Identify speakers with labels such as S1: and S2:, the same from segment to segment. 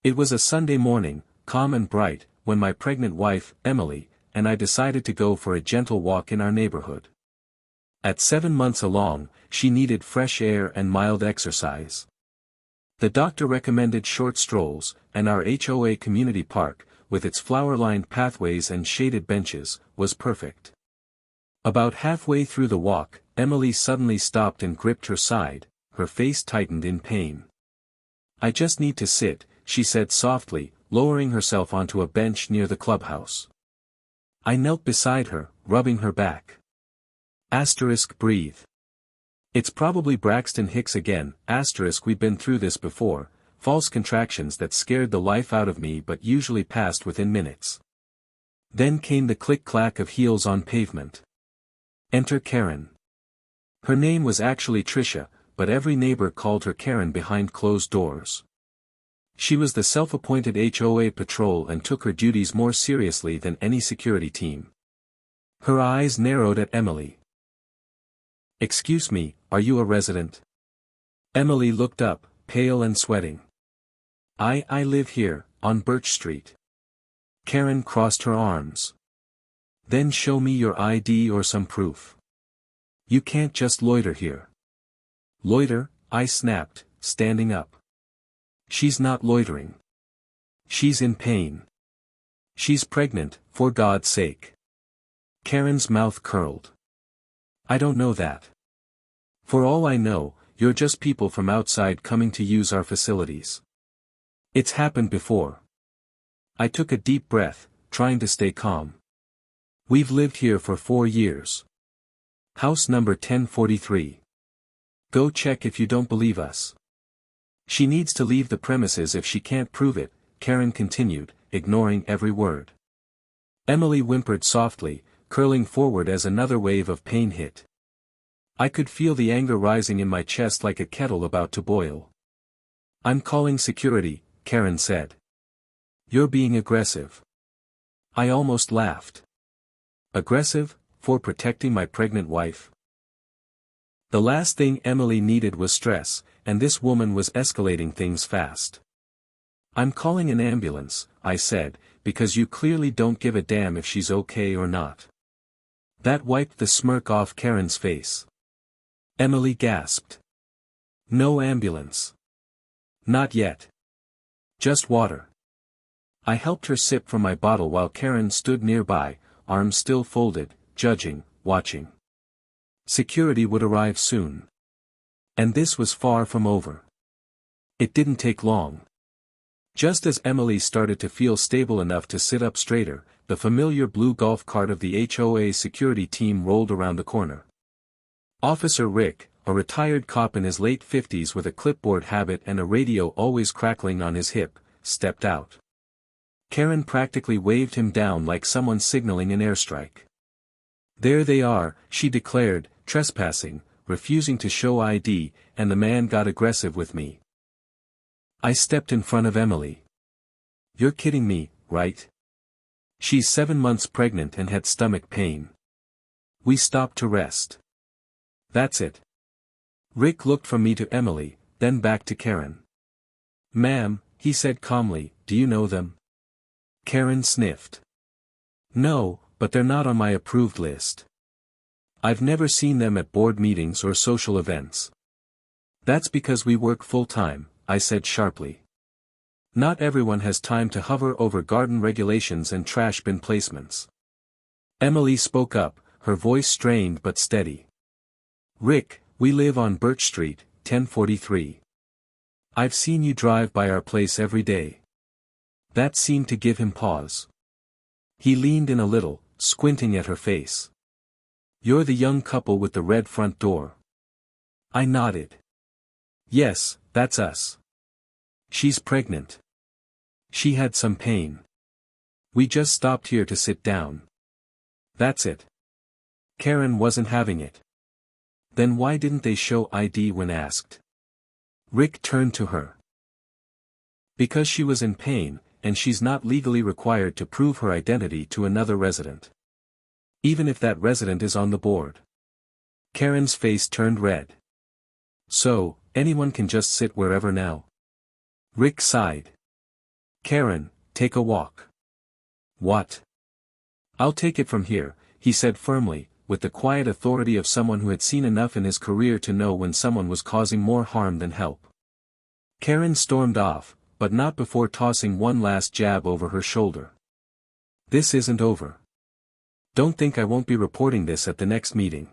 S1: It was a Sunday morning, calm and bright, when my pregnant wife, Emily, and I decided to go for a gentle walk in our neighborhood. At 7 months along, she needed fresh air and mild exercise. The doctor recommended short strolls, and our HOA community park, with its flower-lined pathways and shaded benches, was perfect. About halfway through the walk, Emily suddenly stopped and gripped her side, her face tightened in pain. "I just need to sit," she said softly, lowering herself onto a bench near the clubhouse. I knelt beside her, rubbing her back. Breathe. "It's probably Braxton Hicks again, we've been through this before," false contractions that scared the life out of me but usually passed within minutes. Then came the click-clack of heels on pavement. Enter Karen. Her name was actually Tricia, but every neighbor called her Karen behind closed doors. She was the self-appointed HOA patrol and took her duties more seriously than any security team. Her eyes narrowed at Emily. "Excuse me, are you a resident?" Emily looked up, pale and sweating. I live here, on Birch Street." Karen crossed her arms. "Then show me your ID or some proof. You can't just loiter here." "Loiter?" I snapped, standing up. "She's not loitering. She's in pain. She's pregnant, for God's sake." Karen's mouth curled. "I don't know that. For all I know, you're just people from outside coming to use our facilities. It's happened before." I took a deep breath, trying to stay calm. "We've lived here for 4 years. House number 1043. Go check if you don't believe us." "She needs to leave the premises if she can't prove it," Karen continued, ignoring every word. Emily whimpered softly, curling forward as another wave of pain hit. I could feel the anger rising in my chest like a kettle about to boil. "I'm calling security," Karen said. "You're being aggressive." I almost laughed. Aggressive, for protecting my pregnant wife? The last thing Emily needed was stress, and this woman was escalating things fast. "I'm calling an ambulance," I said, "because you clearly don't give a damn if she's okay or not." That wiped the smirk off Karen's face. Emily gasped. "No ambulance. Not yet. Just water." I helped her sip from my bottle while Karen stood nearby, arms still folded, judging, watching. Security would arrive soon. And this was far from over. It didn't take long. Just as Emily started to feel stable enough to sit up straighter, the familiar blue golf cart of the HOA security team rolled around the corner. Officer Rick, a retired cop in his late 50s with a clipboard habit and a radio always crackling on his hip, stepped out. Karen practically waved him down like someone signaling an airstrike. "There they are," she declared, trespassing, refusing to show ID, and the man got aggressive with me. I stepped in front of Emily. "You're kidding me, right? She's 7 months pregnant and had stomach pain." We stopped to rest. "That's it." Rick looked from me to Emily, then back to Karen. "Ma'am," he said calmly, "do you know them?" Karen sniffed. "No, but they're not on my approved list. I've never seen them at board meetings or social events." "That's because we work full-time," I said sharply. "Not everyone has time to hover over garden regulations and trash bin placements." Emily spoke up, her voice strained but steady. "Rick, we live on Birch Street, 1043. I've seen you drive by our place every day." That seemed to give him pause. He leaned in a little, squinting at her face. "You're the young couple with the red front door." I nodded. "Yes, that's us. She's pregnant. She had some pain. We just stopped here to sit down. That's it." Karen wasn't having it. "Then why didn't they show ID when asked?" Rick turned to her. "Because she was in pain, and she's not legally required to prove her identity to another resident. Even if that resident is on the board." Karen's face turned red. "So, anyone can just sit wherever now?" Rick sighed. Karen, take a walk. What? I'll take it from here, he said firmly, with the quiet authority of someone who had seen enough in his career to know when someone was causing more harm than help. Karen stormed off, but not before tossing one last jab over her shoulder. This isn't over. Don't think I won't be reporting this at the next meeting.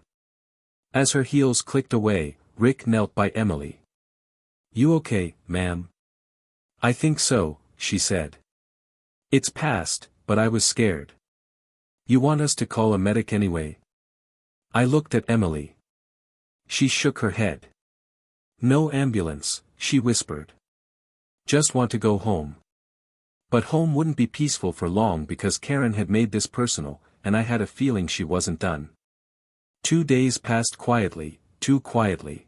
S1: As her heels clicked away, Rick knelt by Emily. You okay, ma'am? I think so, she said. It's past, but I was scared. You want us to call a medic anyway? I looked at Emily. She shook her head. No ambulance, she whispered. Just want to go home. But home wouldn't be peaceful for long because Karen had made this personal, and I had a feeling she wasn't done. 2 days passed quietly, too quietly.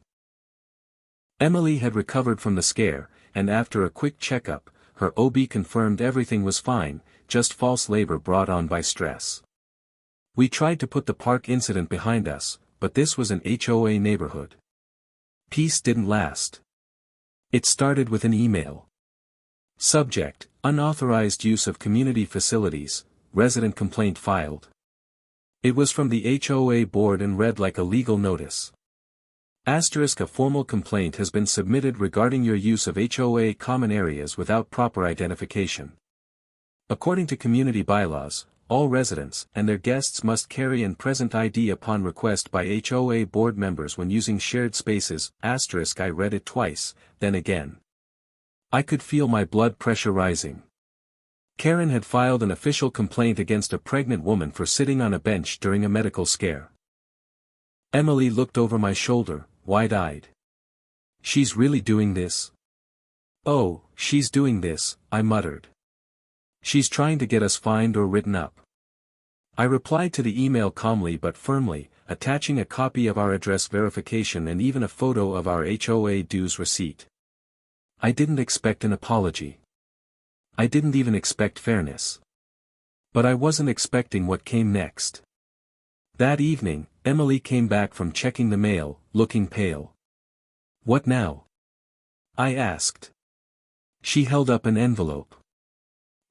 S1: Emily had recovered from the scare, and after a quick checkup, her OB confirmed everything was fine, just false labor brought on by stress. We tried to put the park incident behind us, but this was an HOA neighborhood. Peace didn't last. It started with an email. Subject: unauthorized use of community facilities, resident complaint filed. It was from the HOA board and read like a legal notice. Asterisk: a formal complaint has been submitted regarding your use of HOA common areas without proper identification. According to community bylaws, all residents and their guests must carry and present ID upon request by HOA board members when using shared spaces. Asterisk: I read it twice, then again. I could feel my blood pressure rising. Karen had filed an official complaint against a pregnant woman for sitting on a bench during a medical scare. Emily looked over my shoulder, wide-eyed. She's really doing this? Oh, she's doing this, I muttered. She's trying to get us fined or written up. I replied to the email calmly but firmly, attaching a copy of our address verification and even a photo of our HOA dues receipt. I didn't expect an apology. I didn't even expect fairness. But I wasn't expecting what came next. That evening, Emily came back from checking the mail, looking pale. What now? I asked. She held up an envelope.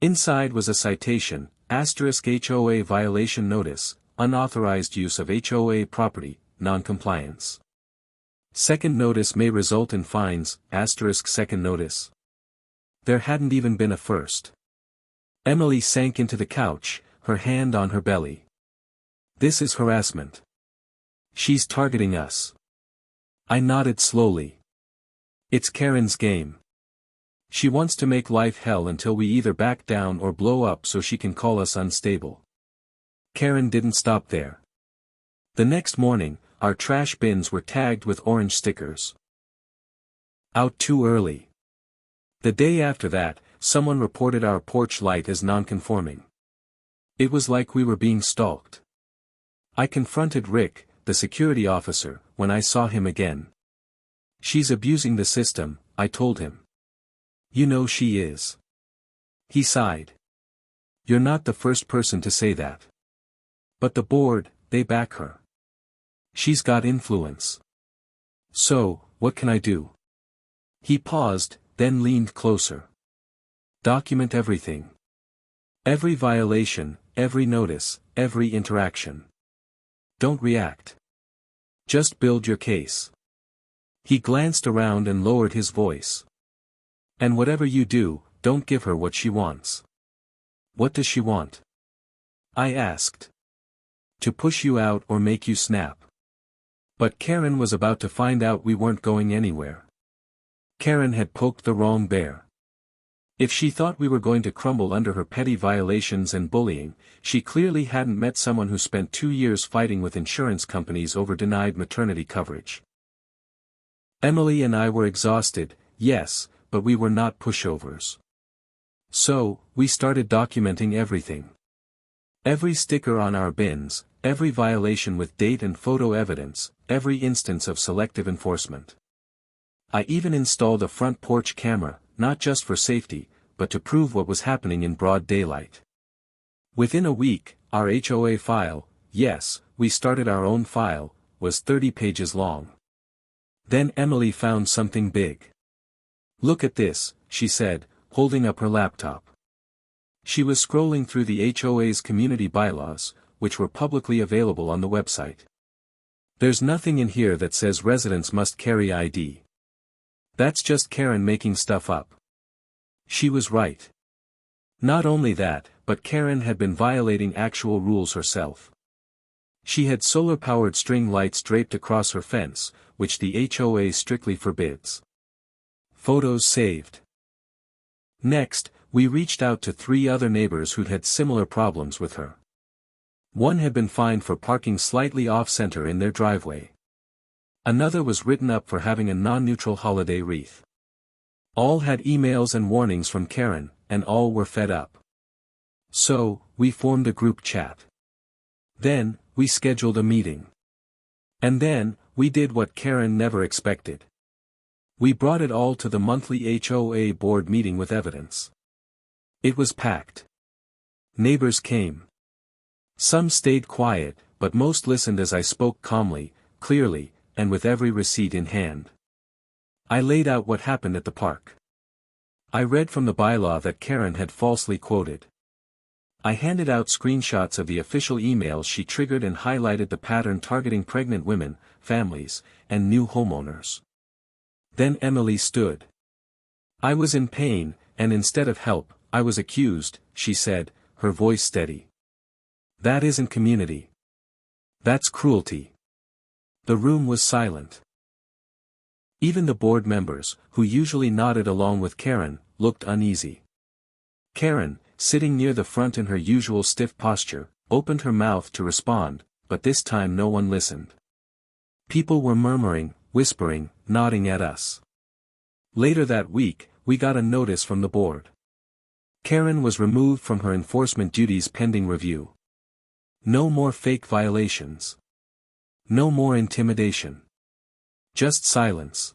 S1: Inside was a citation, asterisk HOA violation notice, unauthorized use of HOA property, non-compliance. Second notice may result in fines, asterisk second notice. There hadn't even been a first. Emily sank into the couch, her hand on her belly. This is harassment. She's targeting us. I nodded slowly. It's Karen's game. She wants to make life hell until we either back down or blow up so she can call us unstable. Karen didn't stop there. The next morning, our trash bins were tagged with orange stickers. Out too early. The day after that, someone reported our porch light as non-conforming. It was like we were being stalked. I confronted Rick, the security officer, when I saw him again. She's abusing the system, I told him. You know she is. He sighed. You're not the first person to say that. But the board, they back her. She's got influence. So, what can I do? He paused, then leaned closer. Document everything. Every violation, every notice, every interaction. Don't react. Just build your case. He glanced around and lowered his voice. And whatever you do, don't give her what she wants. What does she want? I asked. To push you out or make you snap. But Karen was about to find out we weren't going anywhere. Karen had poked the wrong bear. If she thought we were going to crumble under her petty violations and bullying, she clearly hadn't met someone who spent 2 years fighting with insurance companies over denied maternity coverage. Emily and I were exhausted, yes, but we were not pushovers. So, we started documenting everything. Every sticker on our bins, every violation with date and photo evidence, every instance of selective enforcement. I even installed a front porch camera, not just for safety, but to prove what was happening in broad daylight. Within a week, our HOA file, yes, we started our own file, was 30 pages long. Then Emily found something big. Look at this, she said, holding up her laptop. She was scrolling through the HOA's community bylaws, which were publicly available on the website. There's nothing in here that says residents must carry ID. That's just Karen making stuff up. She was right. Not only that, but Karen had been violating actual rules herself. She had solar-powered string lights draped across her fence, which the HOA strictly forbids. Photos saved. Next, we reached out to 3 other neighbors who'd had similar problems with her. One had been fined for parking slightly off-center in their driveway. Another was written up for having a non-neutral holiday wreath. All had emails and warnings from Karen, and all were fed up. So, we formed a group chat. Then, we scheduled a meeting. And then, we did what Karen never expected. We brought it all to the monthly HOA board meeting with evidence. It was packed. Neighbors came. Some stayed quiet, but most listened as I spoke calmly, clearly, and with every receipt in hand. I laid out what happened at the park. I read from the bylaw that Karen had falsely quoted. I handed out screenshots of the official emails she triggered and highlighted the pattern targeting pregnant women, families, and new homeowners. Then Emily stood. I was in pain, and instead of help, I was accused, she said, her voice steady. That isn't community. That's cruelty. The room was silent. Even the board members, who usually nodded along with Karen, looked uneasy. Karen, sitting near the front in her usual stiff posture, opened her mouth to respond, but this time no one listened. People were murmuring, whispering, nodding at us. Later that week, we got a notice from the board. Karen was removed from her enforcement duties pending review. No more fake violations. No more intimidation. Just silence.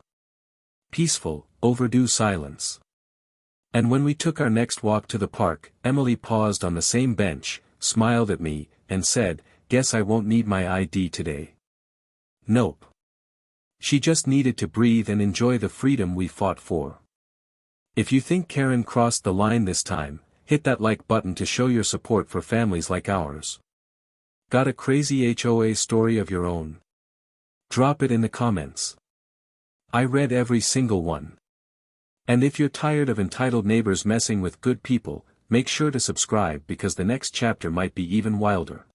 S1: Peaceful, overdue silence. And when we took our next walk to the park, Emily paused on the same bench, smiled at me, and said, "Guess I won't need my ID today." Nope. She just needed to breathe and enjoy the freedom we fought for. If you think Karen crossed the line this time, hit that like button to show your support for families like ours. Got a crazy HOA story of your own? Drop it in the comments. I read every single one. And if you're tired of entitled neighbors messing with good people, make sure to subscribe because the next chapter might be even wilder.